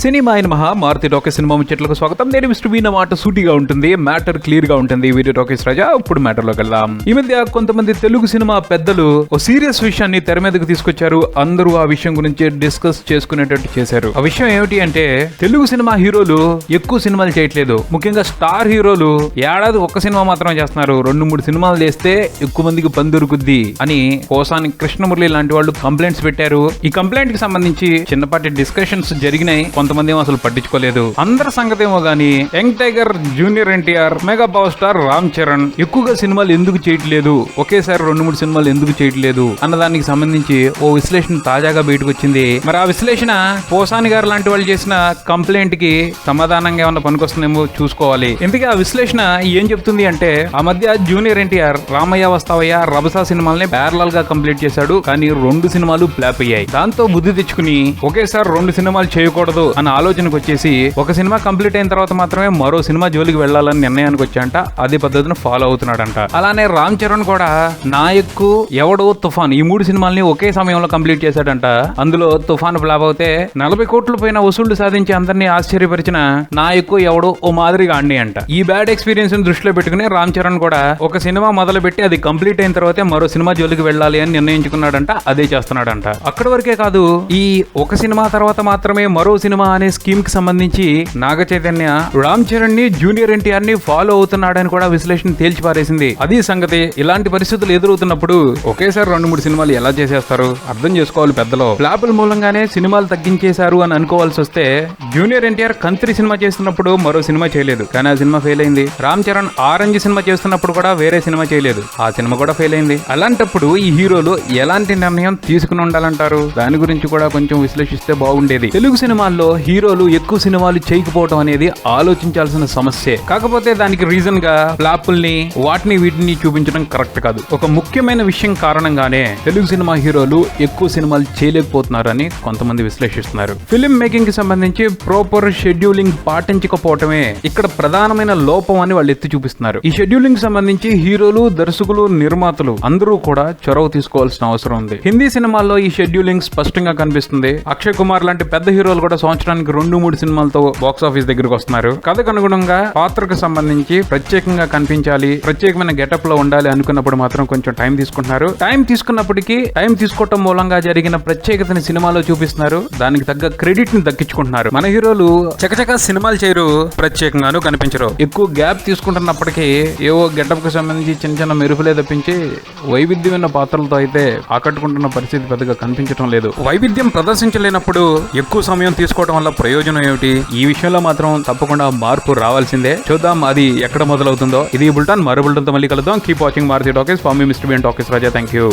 Cinema అయిన మహా Maruti talkies cinema ముచ్చట్లకు స్వాగతం. నేను మిస్టర్ బి. నా మాట సూటిగా ఉంటుంది, మ్యాటర్ క్లియర్ గా ఉంటుంది. వీడియో టాకీస్ రాజా. ఇప్పుడు మ్యాటర్ లోకి వెళ్దాం. ఈ మధ్య కొంతమంది తెలుగు సినిమా పెద్దలు ఓ సీరియస్ విషయాన్ని తెర మీదకు తీసుకొచ్చారు. అందరూ ఆ విషయం గురించి డిస్కస్ చేసుకునేటట్టు చేశారు. ఆ విషయం ఏమిటి అంటే, తెలుగు సినిమా హీరోలు ఎక్కువ సినిమాలు చేయట్లేదు. ముఖ్యంగా స్టార్ హీరోలు ఏడాది ఒక్క సినిమా మాత్రమే చేస్తున్నారు. 2-3 సినిమాలు చేస్తే ఎక్కువ మందికి పని దొరుకుద్ది అని పోసాని కృష్ణమురళి లాంటి వాళ్ళు కంప్లైంట్స్ పెట్టారు. ఈ కంప్లైంట్ కి సంబంధించి చిన్నపాటి డిస్కషన్స్ జరిగినాయి. కొంతమంది ఏమో అసలు పట్టించుకోలేదు. అందరి సంగతి ఏమో గానీ young tiger, junior NTR, mega power star Ram Charan ఎక్కువగా సినిమాలు ఎందుకు చేయట్లేదు, ఒకేసారి 2-3 సినిమాలు ఎందుకు చేయట్లేదు అన్నదానికి సంబంధించి ఓ విశ్లేషణ తాజాగా బయటకు వచ్చింది. మరి ఆ విశ్లేషణ పోసాని గారు లాంటి వాళ్ళు చేసిన కంప్లైంట్ కి సమాధానంగా ఏమన్నా పనికొస్తుందేమో చూసుకోవాలి. ఎందుకంటే ఆ విశ్లేషణ ఏం చెప్తుంది అంటే, ఆ మధ్య జూనియర్ ఎన్టీఆర్ రామయ్య వస్తావయ్య, రభస సినిమాల్ని ప్యారలల్ గా కంప్లీట్ చేశాడు. కానీ 2 సినిమాలు ఫ్లాప్ అయ్యాయి. దాంతో బుద్ధి తెచ్చుకుని ఒకేసారి 2 సినిమాలు చేయకూడదు అన్న ఆలోచనకు వచ్చేసి ఒక సినిమా కంప్లీట్ అయిన తర్వాత మాత్రమే మరో సినిమా జోలికి వెళ్లాలని నిర్ణయానికి వచ్చాంట. అదే పద్ధతిని ఫాలో అవుతున్నాడంట. అలానే రామ్ చరణ్ కూడా నాయక్, ఎవడో, తుఫాన్ ఈ 3 సినిమాల్ని ఒకే సమయంలో కంప్లీట్ చేశాడంట. అందులో తుఫాన్ ఫ్లాప్ అవుతే 40 కోట్ల పైన వసూళ్లు సాధించి అందరినీ ఆశ్చర్యపరిచిన నాయక్, ఎవడో ఓ మాదిరిగా ఆడి అంట. ఈ బ్యాడ్ ఎక్స్పీరియన్స్ ని దృష్టిలో పెట్టుకుని రామ్ చరణ్ కూడా ఒక సినిమా మొదలు పెట్టి అది కంప్లీట్ అయిన తర్వాతే మరో సినిమా జోలికి వెళ్ళాలి అని నిర్ణయించుకున్నాడంట. అదే చేస్తున్నాడంట. అక్కడి వరకే కాదు, ఈ ఒక సినిమా తర్వాత మాత్రమే మరో సినిమా అనే స్కీమ్ కి సంబంధించి నాగ చైతన్య రామ్ చరణ్ ని, జూనియర్ ఎన్టీఆర్ ని ఫాలో అవుతున్నాడని కూడా విశ్లేషణ తేల్చి పారేసింది. అది సంగతి. ఇలాంటి పరిస్థితులు ఎదురవుతున్నప్పుడు ఒకేసారి 2-3 సినిమాలు ఎలా చేసేస్తారు అర్థం చేసుకోవాలి పెద్దలు. ఫ్లాపుల మూలంగానే సినిమాలు తగ్గించేశారు అని అనుకోవాల్సి వస్తే, జూనియర్ ఎన్టీఆర్ కంత్రి సినిమా చేస్తున్నప్పుడు మరో సినిమా చేయలేదు, కానీ ఆ సినిమా ఫెయిల్ అయింది. రామ్ చరణ్ ఆరెంజ్ సినిమా చేస్తున్నప్పుడు కూడా వేరే సినిమా చేయలేదు, ఆ సినిమా కూడా ఫెయిల్ అయింది. అలాంటప్పుడు ఈ హీరోలు ఎలాంటి నిర్ణయం తీసుకుని ఉండాలంటారు? దాని గురించి కూడా కొంచెం విశ్లేషిస్తే బాగుండేది. తెలుగు సినిమాల్లో హీరోలు ఎక్కువ సినిమాలు చేయకపోవడం అనేది ఆలోచించాల్సిన సమస్యే. కాకపోతే దానికి రీజన్ గా ఫ్లాపుల్ని, వాటిని వీటిని చూపించడం కరెక్ట్ కాదు. ఒక ముఖ్యమైన విషయం కారణంగానే తెలుగు సినిమా హీరోలు ఎక్కువ సినిమాలు చేయలేకపోతున్నారని కొంతమంది విశ్లేషిస్తున్నారు. ఫిల్మ్ మేకింగ్ కి సంబంధించి ప్రాపర్ షెడ్యూలింగ్ పాటించకపోవటమే ఇక్కడ ప్రధానమైన లోపం అని వాళ్ళు ఎత్తి చూపిస్తున్నారు. ఈ షెడ్యూలింగ్ సంబంధించి హీరోలు, దర్శకులు, నిర్మాతలు అందరూ కూడా చొరవ తీసుకోవాల్సిన అవసరం ఉంది. హిందీ సినిమాల్లో ఈ షెడ్యూలింగ్ స్పష్టంగా కనిపిస్తుంది. అక్షయ్ కుమార్ లాంటి పెద్ద హీరోలు కూడా సంవత్సరానికి 2-3 సినిమాలతో బాక్స్ ఆఫీస్ దగ్గరకు వస్తున్నారు. కథకు అనుగుణంగా పాత్రకు సంబంధించి ప్రత్యేకంగా కనిపించాలి, ప్రత్యేకమైన గెటప్ లో ఉండాలి అనుకున్నప్పుడు మాత్రం కొంచెం టైం తీసుకుంటున్నారు. టైం తీసుకున్నప్పటికీ టైం తీసుకోవటం మూలంగా జరిగిన ప్రత్యేకతని సినిమాలో చూపిస్తున్నారు. దానికి తగ్గ క్రెడిట్ ని దక్కించుకుంటున్నారు. మన హీరోలు చకచక సినిమాలు చేయరు, ప్రత్యేకంగాను కనిపించరు. ఎక్కువ గ్యాప్ తీసుకుంటున్నప్పటికీ ఏవో గెటప్ కు సంబంధించి చిన్న మెరుపులే తప్పించి వైవిధ్యమైన పాత్రలతో అయితే ఆకట్టుకుంటున్న పరిస్థితి పెద్దగా కనిపించడం లేదు. వైవిధ్యం ప్రదర్శించలేనప్పుడు ఎక్కువ సమయం తీసుకోవడం వల్ల ప్రయోజనం ఏమిటి? ఈ విషయంలో మాత్రం తప్పకుండా మార్పు రావాల్సిందే. చూద్దాం అది ఎక్కడ మొదలవుతుందో. ఇది బుల్టాన్. మరో బుల్టన్తో మళ్ళీ కలుద్దాం. Keep watching Maruti Talkies. For me mister B. Talkies Raja. Thank you.